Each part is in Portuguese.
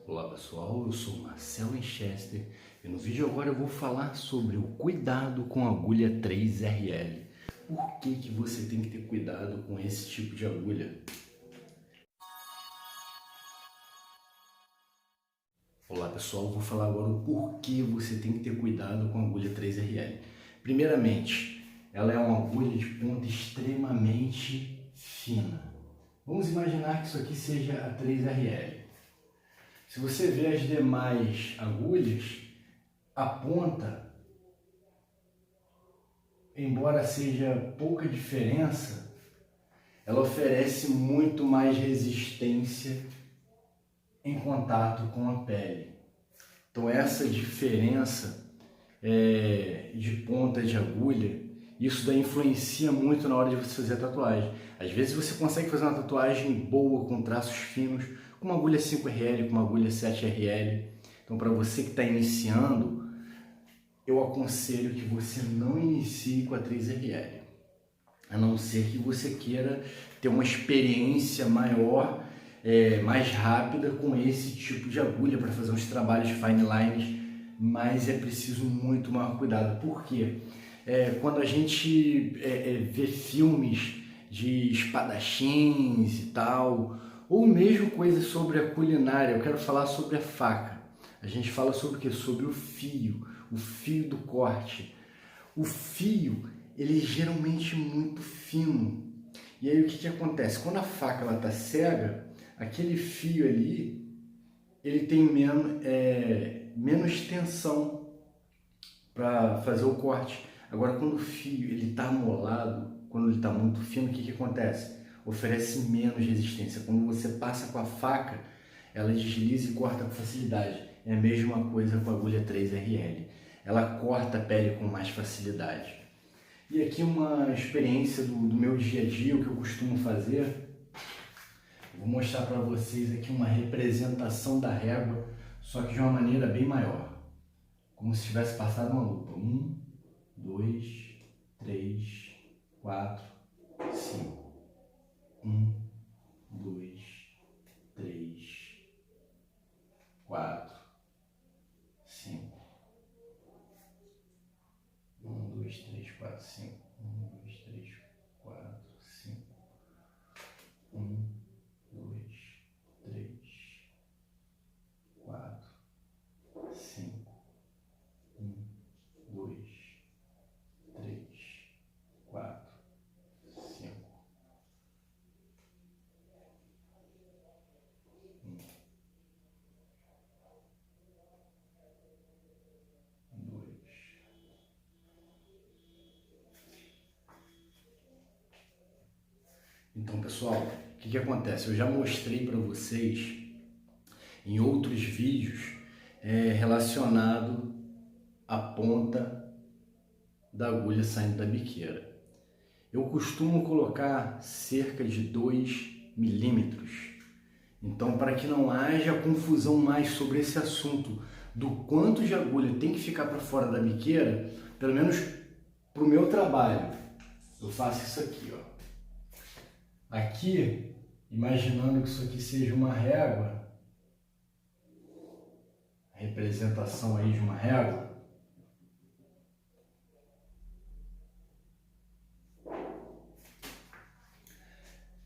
Olá pessoal, eu sou Marcelo Winchester e no vídeo agora eu vou falar sobre o cuidado com a agulha 3RL. Por que você tem que ter cuidado com esse tipo de agulha? Olá pessoal, eu vou falar agora o porquê você tem que ter cuidado com a agulha 3RL. Primeiramente, ela é uma agulha de ponta extremamente fina. Vamos imaginar que isso aqui seja a 3RL. Se você vê as demais agulhas, a ponta, embora seja pouca diferença, ela oferece muito mais resistência em contato com a pele. Então essa diferença de ponta de agulha, isso daí influencia muito na hora de você fazer a tatuagem. Às vezes você consegue fazer uma tatuagem boa, com traços finos, com uma agulha 5RL, com uma agulha 7RL. Então para você que está iniciando, eu aconselho que você não inicie com a 3RL, a não ser que você queira ter uma experiência maior, mais rápida com esse tipo de agulha para fazer uns trabalhos fine lines, mas é preciso muito maior cuidado. Por quê? Quando a gente vê filmes de espadachins e tal, ou mesmo coisas sobre a culinária, eu quero falar sobre a faca. A gente fala sobre o quê? Sobre o fio do corte. O fio, ele é geralmente muito fino. E aí o que acontece? Quando a faca está cega, aquele fio ali, ele tem menos tensão para fazer o corte. Agora, quando o fio está amolado, quando ele está muito fino, o que acontece? Oferece menos resistência. Quando você passa com a faca, ela desliza e corta com facilidade. É a mesma coisa com a agulha 3RL. Ela corta a pele com mais facilidade. E aqui uma experiência do meu dia a dia, o que eu costumo fazer. Vou mostrar para vocês aqui uma representação da régua, só que de uma maneira bem maior. Como se tivesse passado uma lupa. 1, 2, 3, 4, 5. 1, 2, 3, 4, 5. 1, 2, 3, 4, 5. 1, 2, 3, 4, 5. 1, 2, 3, 4, 5. 1, 2, 3, 4, 5. 1, 2. Então, pessoal, o que acontece? Eu já mostrei para vocês em outros vídeos relacionado à ponta da agulha saindo da biqueira. Eu costumo colocar cerca de 2 milímetros. Então, para que não haja confusão mais sobre esse assunto do quanto de agulha tem que ficar para fora da biqueira, pelo menos para o meu trabalho, eu faço isso aqui, ó. Aqui, imaginando que isso aqui seja uma régua, representação aí de uma régua,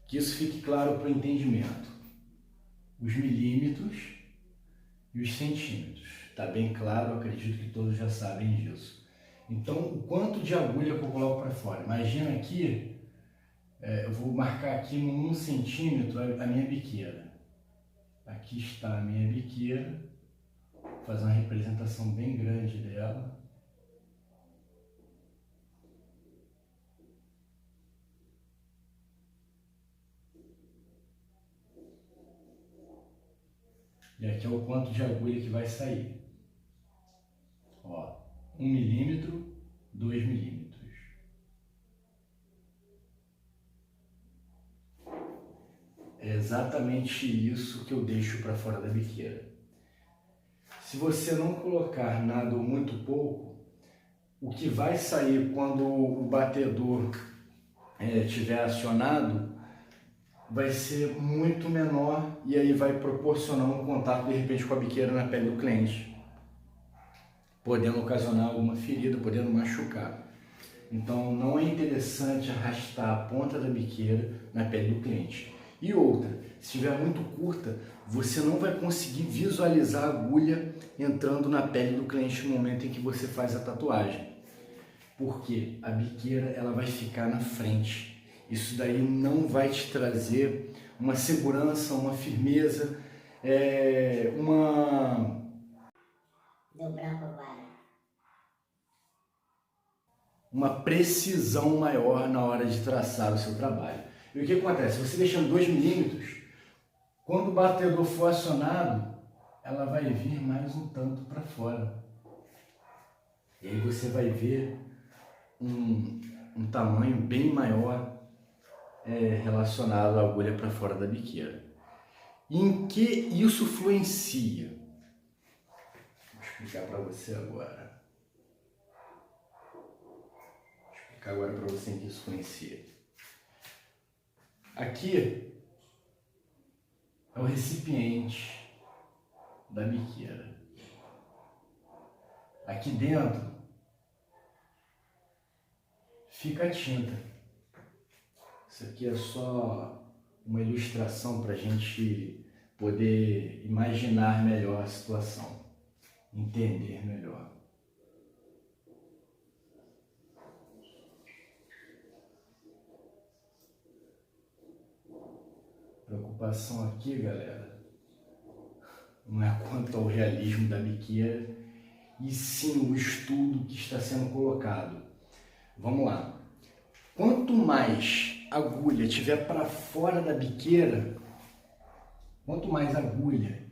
que isso fique claro para o entendimento. Os milímetros e os centímetros. Está bem claro, acredito que todos já sabem disso. Então, o quanto de agulha que eu coloco para fora? Imagina aqui, eu vou marcar aqui no 1 centímetro a minha biqueira. Aqui está a minha biqueira. Vou fazer uma representação bem grande dela. E aqui é o quanto de agulha que vai sair. Ó, 1 milímetro, 2 milímetros. É exatamente isso que eu deixo para fora da biqueira. Se você não colocar nada ou muito pouco, o que vai sair quando o batedor estiver acionado vai ser muito menor e aí vai proporcionar um contato de repente com a biqueira na pele do cliente, podendo ocasionar alguma ferida, podendo machucar. Então não é interessante arrastar a ponta da biqueira na pele do cliente. E outra, se estiver muito curta, você não vai conseguir visualizar a agulha entrando na pele do cliente no momento em que você faz a tatuagem. Porque a biqueira ela vai ficar na frente. Isso daí não vai te trazer uma segurança, uma firmeza, uma precisão maior na hora de traçar o seu trabalho. E o que acontece? Você deixando 2 milímetros, quando o batedor for acionado, ela vai vir mais um tanto para fora. E aí você vai ver um tamanho bem maior relacionado à agulha para fora da biqueira. Em que isso influencia? Vou explicar para você agora. Agora para você em que isso influencia. Aqui é o recipiente da biqueira. Aqui dentro fica a tinta. Isso aqui é só uma ilustração para a gente poder imaginar melhor a situação, entender melhor. Preocupação aqui, galera, não é quanto ao realismo da biqueira, e sim o estudo que está sendo colocado. Vamos lá. Quanto mais agulha tiver para fora da biqueira, quanto mais agulha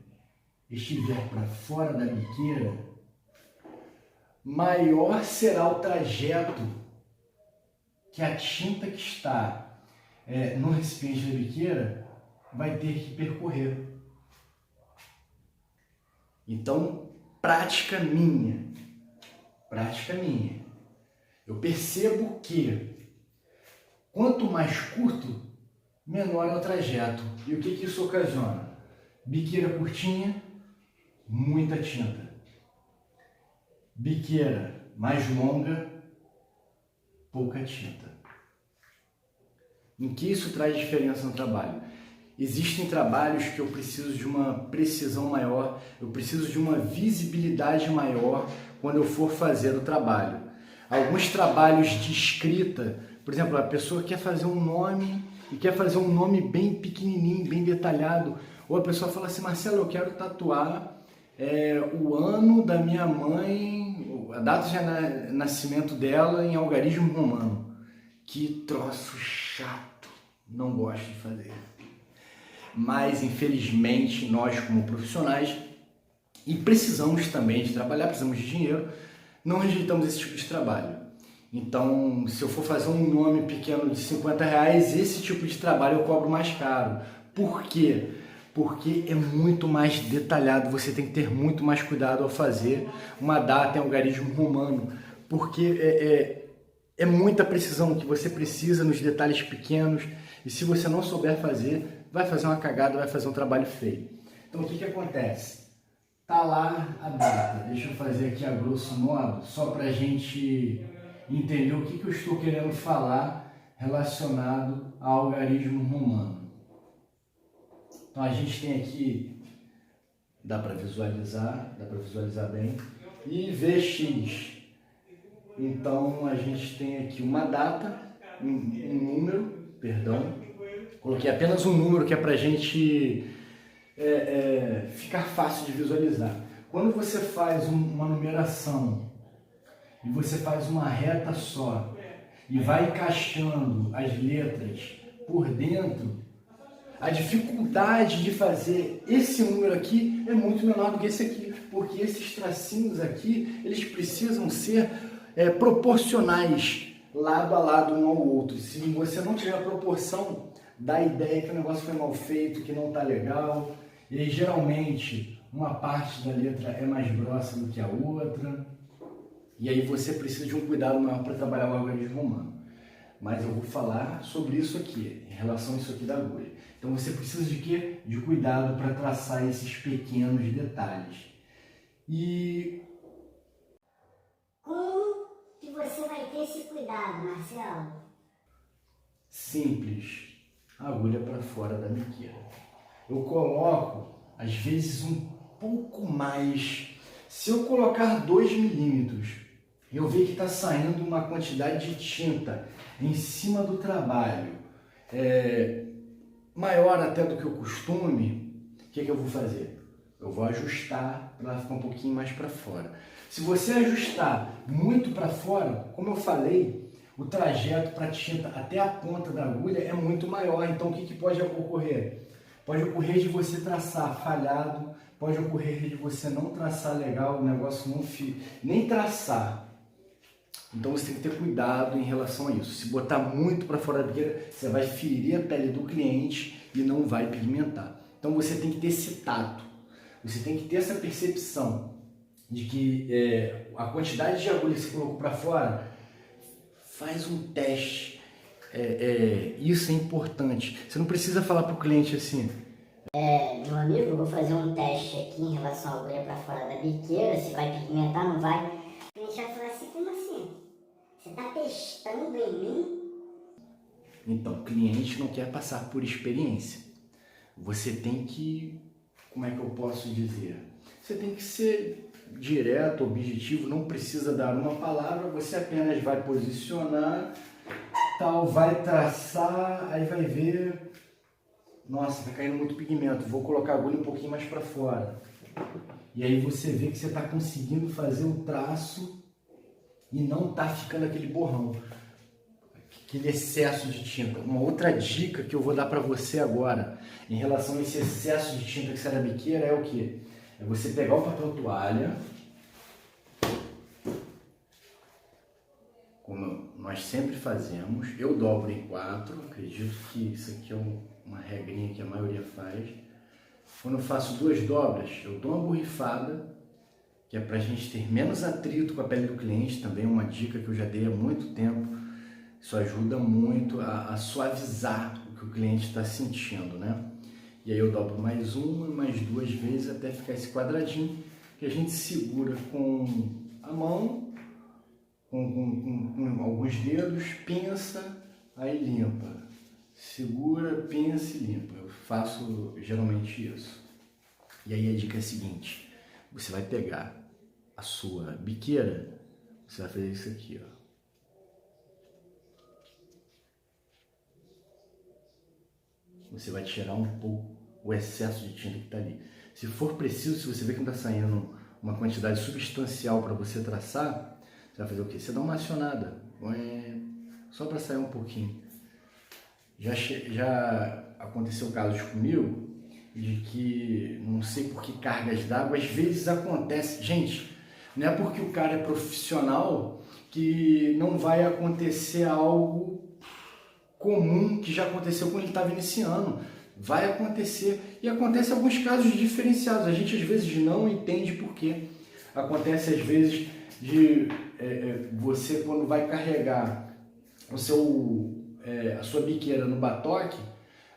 estiver para fora da biqueira, maior será o trajeto que a tinta que está no recipiente da biqueira vai ter que percorrer. Então, prática minha. Eu percebo que quanto mais curto, menor é o trajeto. E o que isso ocasiona? Biqueira curtinha, muita tinta. Biqueira mais longa, pouca tinta. Em que isso traz diferença no trabalho? Existem trabalhos que eu preciso de uma precisão maior, eu preciso de uma visibilidade maior quando eu for fazer o trabalho. Alguns trabalhos de escrita, por exemplo, a pessoa quer fazer um nome e quer fazer um nome bem pequenininho, bem detalhado, ou a pessoa fala assim: Marcelo, eu quero tatuar o ano da minha mãe, a data de nascimento dela em algarismo romano. Que troço chato, não gosto de fazer. Mas, infelizmente, nós como profissionais, e precisamos também de trabalhar, precisamos de dinheiro, não rejeitamos esse tipo de trabalho. Então, se eu for fazer um nome pequeno de R$50, esse tipo de trabalho eu cobro mais caro. Por quê? Porque é muito mais detalhado, você tem que ter muito mais cuidado ao fazer uma data em algarismo romano, porque é muita precisão que você precisa nos detalhes pequenos, e se você não souber fazer, vai fazer uma cagada, vai fazer um trabalho feio. Então o que acontece? Tá lá a data, deixa eu fazer aqui a grosso modo, só para a gente entender o que eu estou querendo falar relacionado ao algarismo romano. Então a gente tem aqui, dá para visualizar bem, e VX. Então a gente tem aqui uma data, um número, perdão, coloquei apenas um número que é para a gente ficar fácil de visualizar. Quando você faz uma numeração e você faz uma reta só e vai encaixando as letras por dentro, a dificuldade de fazer esse número aqui é muito menor do que esse aqui, porque esses tracinhos aqui, eles precisam ser proporcionais, lado a lado um ao outro. Se você não tiver a proporção, dá a ideia que o negócio foi mal feito, que não está legal. E aí, geralmente, uma parte da letra é mais grossa do que a outra. E aí você precisa de um cuidado maior para trabalhar o algarismo romano. Mas eu vou falar sobre isso aqui, em relação a isso aqui da agulha. Então você precisa de quê? De cuidado para traçar esses pequenos detalhes. E como que você vai ter esse cuidado, Marcelo? simples, agulha para fora da biqueira. Eu coloco, às vezes, um pouco mais. Se eu colocar 2 milímetros, eu ver que está saindo uma quantidade de tinta em cima do trabalho maior até do que o costume, o que eu vou fazer? Eu vou ajustar para ficar um pouquinho mais para fora. Se você ajustar muito para fora, como eu falei, o trajeto para a tinta até a ponta da agulha é muito maior. Então o que pode ocorrer? Pode ocorrer de você traçar falhado, pode ocorrer de você não traçar legal, o negócio não nem traçar. Então você tem que ter cuidado em relação a isso. Se botar muito para fora da biqueira, você vai ferir a pele do cliente e não vai pigmentar. Então você tem que ter esse tato, você tem que ter essa percepção de que a quantidade de agulha que você colocou para fora, faz um teste. Isso é importante. Você não precisa falar para o cliente assim: Meu amigo, eu vou fazer um teste aqui em relação à agulha para fora da biqueira, se vai pigmentar, não vai. A gente vai falar assim, como assim? Você está testando em mim? Então, o cliente não quer passar por experiência. Você tem que, como é que eu posso dizer? Você tem que ser direto, objetivo, não precisa dar uma palavra, você apenas vai posicionar, tal, vai traçar, aí vai ver, nossa, tá caindo muito pigmento, vou colocar a agulha um pouquinho mais para fora. E aí você vê que você está conseguindo fazer o traço e não tá ficando aquele borrão, aquele excesso de tinta. Uma outra dica que eu vou dar para você agora, em relação a esse excesso de tinta que sai da biqueira, é o que? É você pegar o papel toalha, como nós sempre fazemos, eu dobro em 4, acredito que isso aqui é uma regrinha que a maioria faz. Quando eu faço 2 dobras, eu dou uma borrifada, que é para a gente ter menos atrito com a pele do cliente, também uma dica que eu já dei há muito tempo. Isso ajuda muito a suavizar o que o cliente está sentindo, né? E aí eu dobro mais uma, mais 2 vezes até ficar esse quadradinho, que a gente segura com a mão, com alguns dedos, pinça, aí limpa. Segura, pinça e limpa. Eu faço geralmente isso. E aí a dica é a seguinte: você vai pegar a sua biqueira, você vai fazer isso aqui, ó. Você vai tirar um pouco o excesso de tinta que está ali. Se for preciso, se você vê que não está saindo uma quantidade substancial para você traçar, você vai fazer o quê? Você dá uma acionada, só para sair um pouquinho. Já aconteceu casos comigo de que, não sei por que cargas d'água, às vezes acontece. Gente, não é porque o cara é profissional que não vai acontecer algo comum que já aconteceu quando ele estava iniciando. Vai acontecer, e acontece alguns casos diferenciados. A gente às vezes não entende por quê. Acontece às vezes de você, quando vai carregar a sua biqueira no batoque,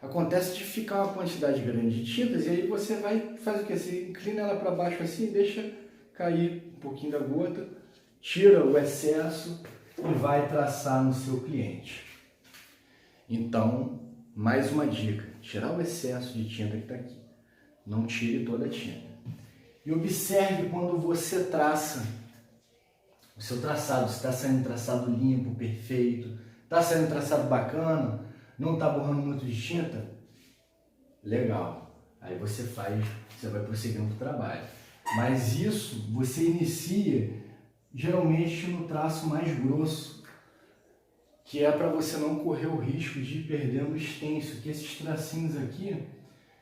acontece de ficar uma quantidade grande de tintas, e aí você faz o que? Você inclina ela para baixo assim, deixa cair um pouquinho da gota, tira o excesso e vai traçar no seu cliente. Então, mais uma dica: tirar o excesso de tinta que está aqui. Não tire toda a tinta. E observe quando você traça o seu traçado. Se está saindo traçado limpo, perfeito, está saindo traçado bacana, não está borrando muito de tinta, legal. Aí você vai prosseguindo o trabalho. Mas isso você inicia geralmente no traço mais grosso, que é para você não correr o risco de ir perdendo o stencil, que esses tracinhos aqui,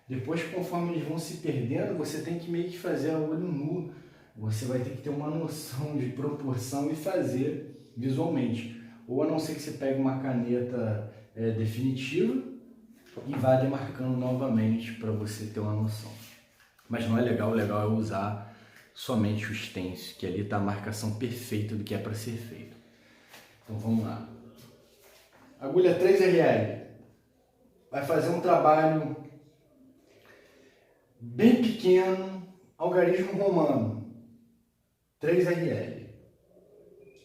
depois conforme eles vão se perdendo, você tem que meio que fazer a olho nu. Você vai ter que ter uma noção de proporção e fazer visualmente. Ou a não ser que você pegue uma caneta definitiva e vá demarcando novamente para você ter uma noção. Mas não é legal, o legal é usar somente o stencil, que ali está a marcação perfeita do que é para ser feito. Então vamos lá. Agulha 3RL. vai fazer um trabalho bem pequeno, algarismo romano, 3RL.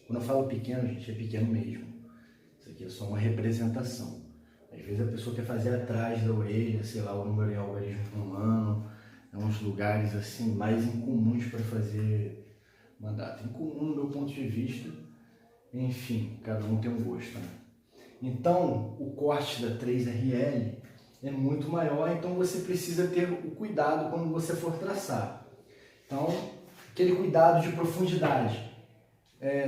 Quando eu falo pequeno, gente, é pequeno mesmo. Isso aqui é só uma representação. Às vezes a pessoa quer fazer atrás da orelha, sei lá, o número em algarismo romano, é uns lugares assim mais incomuns para fazer mandato. Incomum no meu ponto de vista, enfim, cada um tem um gosto, né? Então, o corte da 3RL é muito maior, então você precisa ter o cuidado quando você for traçar. Então, aquele cuidado de profundidade.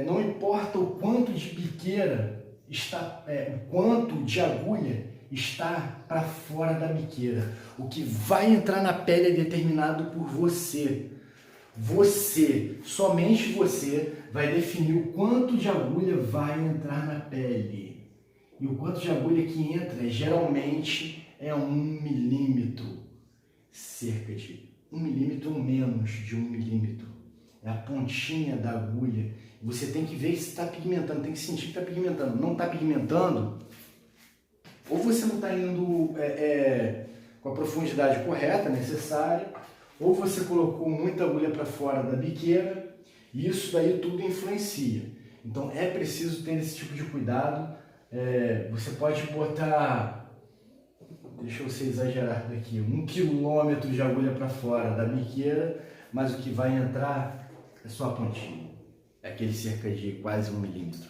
Não importa o quanto de biqueira está, o quanto de agulha está para fora da biqueira. O que vai entrar na pele é determinado por você. Você, somente você, vai definir o quanto de agulha vai entrar na pele. E o quanto de agulha que entra geralmente é 1 milímetro, cerca de 1 milímetro ou menos de 1 milímetro. É a pontinha da agulha. Você tem que ver se está pigmentando, tem que sentir que está pigmentando. Não está pigmentando, ou você não está indo com a profundidade correta, necessária, ou você colocou muita agulha para fora da biqueira, e isso daí tudo influencia. Então é preciso ter esse tipo de cuidado. Você pode botar, deixa eu ser exagerado aqui, 1 quilômetro de agulha para fora da biqueira, mas o que vai entrar é só a pontinha. É aquele cerca de quase 1 milímetro.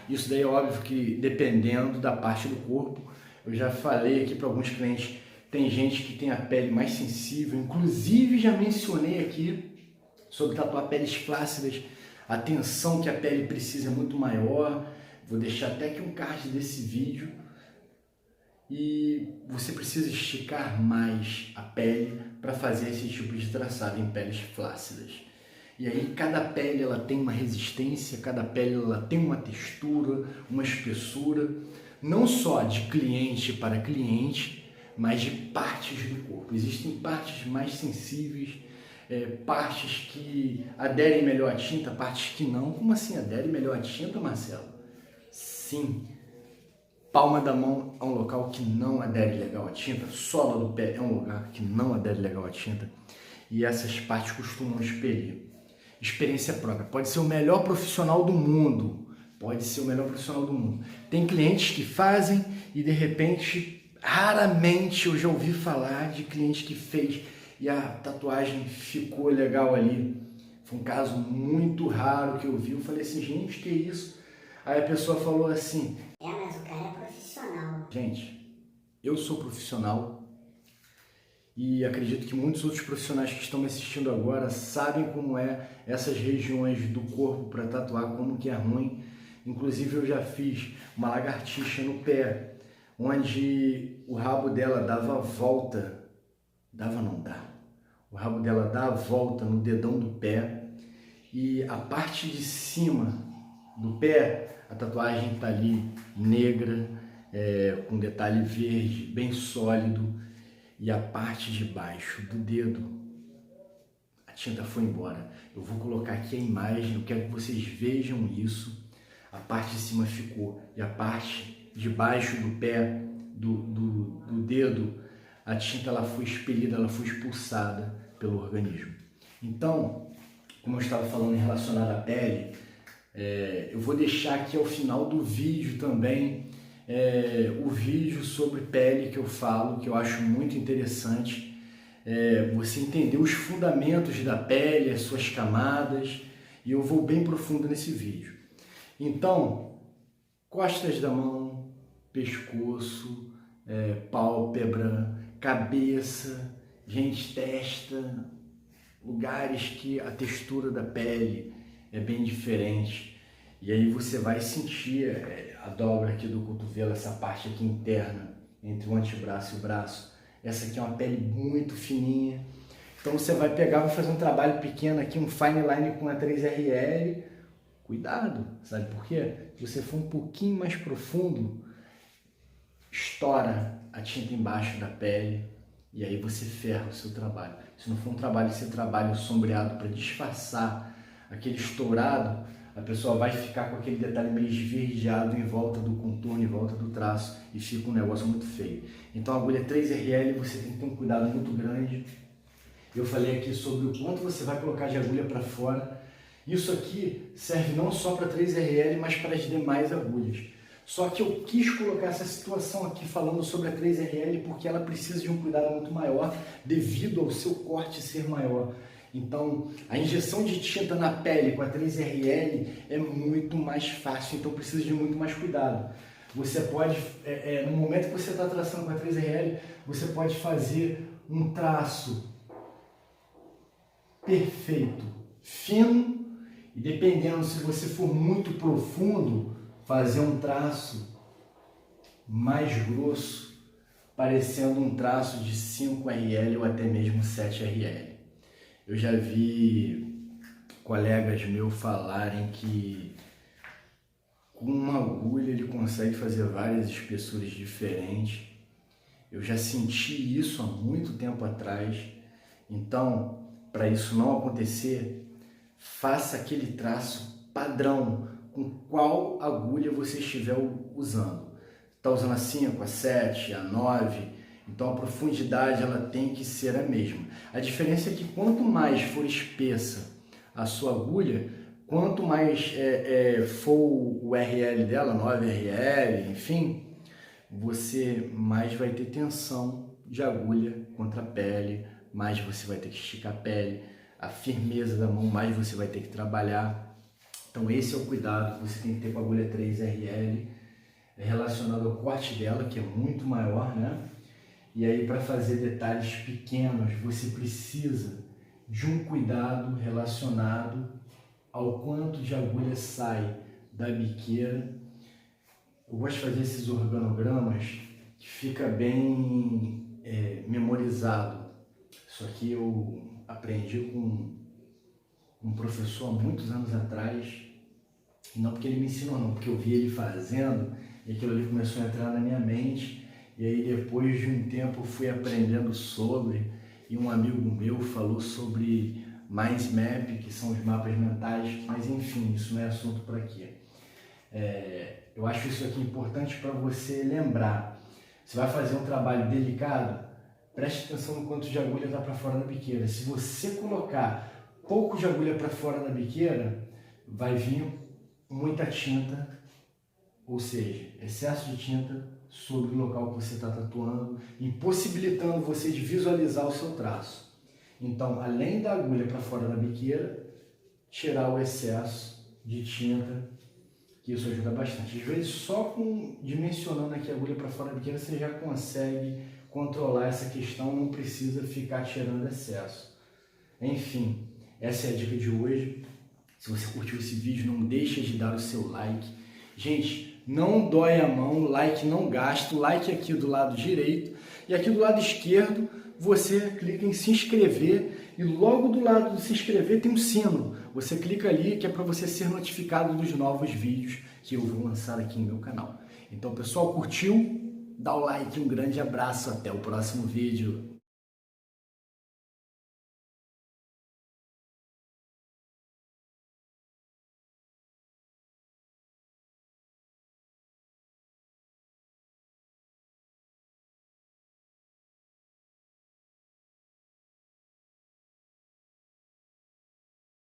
Isso daí é óbvio que dependendo da parte do corpo. Eu já falei aqui para alguns clientes, tem gente que tem a pele mais sensível, inclusive já mencionei aqui sobre tatuar peles flácidas, a tensão que a pele precisa é muito maior. Vou deixar até aqui um card desse vídeo. E você precisa esticar mais a pele para fazer esse tipo de traçado em peles flácidas. E aí cada pele ela tem uma resistência, cada pele ela tem uma textura, uma espessura, não só de cliente para cliente, mas de partes do corpo. Existem partes mais sensíveis, partes que aderem melhor à tinta, partes que não. Como assim adere melhor à tinta, Marcelo? Sim. Palma da mão é um local que não adere legal à tinta, sola do pé é um lugar que não adere legal à tinta, e essas partes costumam expelir. Experiência própria, pode ser o melhor profissional do mundo, Tem clientes que fazem e de repente, raramente eu já ouvi falar de cliente que fez e a tatuagem ficou legal ali. Foi um caso muito raro que eu vi, eu falei assim, gente, que isso? Aí a pessoa falou assim, mas o cara é profissional. Gente, eu sou profissional e acredito que muitos outros profissionais que estão me assistindo agora sabem como é essas regiões do corpo para tatuar, como que é ruim. Inclusive eu já fiz uma lagartixa no pé, onde o rabo dela dava a volta, o rabo dela dá a volta no dedão do pé e a parte de cima do pé, a tatuagem está ali negra, com detalhe verde, bem sólido, e a parte de baixo do dedo, a tinta foi embora. Eu vou colocar aqui a imagem, eu quero que vocês vejam isso. A parte de cima ficou, e a parte de baixo do pé, do dedo, a tinta ela foi expelida, ela foi expulsada pelo organismo. Então, como eu estava falando em relacionado à pele, eu vou deixar aqui ao final do vídeo também o vídeo sobre pele que eu falo, que eu acho muito interessante. Você entender os fundamentos da pele, as suas camadas, e eu vou bem profundo nesse vídeo. Então, costas da mão, pescoço, pálpebra, cabeça, gente, testa, lugares que a textura da pele é bem diferente. E aí você vai sentir a dobra aqui do cotovelo, essa parte aqui interna, entre o antebraço e o braço. Essa aqui é uma pele muito fininha. Então você vai pegar, vai fazer um trabalho pequeno aqui, um fine line com a 3RL. Cuidado, sabe por quê? Se você for um pouquinho mais profundo, estoura a tinta embaixo da pele e aí você ferra o seu trabalho. Se não for um trabalho, esse trabalho sombreado para disfarçar aquele estourado, a pessoa vai ficar com aquele detalhe meio esverdeado em volta do contorno, em volta do traço, e fica um negócio muito feio. Então a agulha 3RL você tem que ter um cuidado muito grande. Eu falei aqui sobre o quanto você vai colocar de agulha para fora. Isso aqui serve não só para 3RL, mas para as demais agulhas. Só que eu quis colocar essa situação aqui falando sobre a 3RL porque ela precisa de um cuidado muito maior devido ao seu corte ser maior. Então, a injeção de tinta na pele com a 3RL é muito mais fácil, então precisa de muito mais cuidado. Você pode, no momento que você está traçando com a 3RL, você pode fazer um traço perfeito, fino, e dependendo se você for muito profundo, fazer um traço mais grosso, parecendo um traço de 5RL ou até mesmo 7RL. Eu já vi colegas meus falarem que com uma agulha ele consegue fazer várias espessuras diferentes. Eu já senti isso há muito tempo atrás. Então, para isso não acontecer, faça aquele traço padrão com qual agulha você estiver usando. Está usando a 5, a 7, a 9, então a profundidade ela tem que ser a mesma. A diferença é que quanto mais for espessa a sua agulha, quanto mais for o RL dela, 9RL, enfim, você mais vai ter tensão de agulha contra a pele, mais você vai ter que esticar a pele, a firmeza da mão, mais você vai ter que trabalhar. Então esse é o cuidado que você tem que ter com a agulha 3RL, relacionado ao corte dela, que é muito maior, né? E aí para fazer detalhes pequenos, você precisa de um cuidado relacionado ao quanto de agulha sai da biqueira. Eu gosto de fazer esses organogramas que fica bem memorizado. Isso aqui eu aprendi com um professor há muitos anos atrás, e não porque ele me ensinou, não, porque eu vi ele fazendo e aquilo ali começou a entrar na minha mente, e aí depois de um tempo eu fui aprendendo sobre, e um amigo meu falou sobre mind map, que são os mapas mentais, mas enfim, isso não é assunto para aqui. Eu acho isso aqui importante para você lembrar. Você vai fazer um trabalho delicado, preste atenção no quanto de agulha está para fora da biqueira. Se você colocar pouco de agulha para fora da biqueira, vai vir muita tinta, ou seja, excesso de tinta sobre o local que você está tatuando, impossibilitando você de visualizar o seu traço. Então, além da agulha para fora da biqueira, tirar o excesso de tinta, que isso ajuda bastante. Às vezes, só dimensionando aqui a agulha para fora da biqueira, você já consegue controlar essa questão, não precisa ficar tirando excesso. Enfim, essa é a dica de hoje. Se você curtiu esse vídeo, não deixa de dar o seu like. Gente, não dói a mão, o like não gasta, o like aqui do lado direito. E aqui do lado esquerdo, você clica em se inscrever. E logo do lado do se inscrever tem um sino. Você clica ali que é para você ser notificado dos novos vídeos que eu vou lançar aqui no meu canal. Então, pessoal, curtiu? Dá o like, um grande abraço, até o próximo vídeo.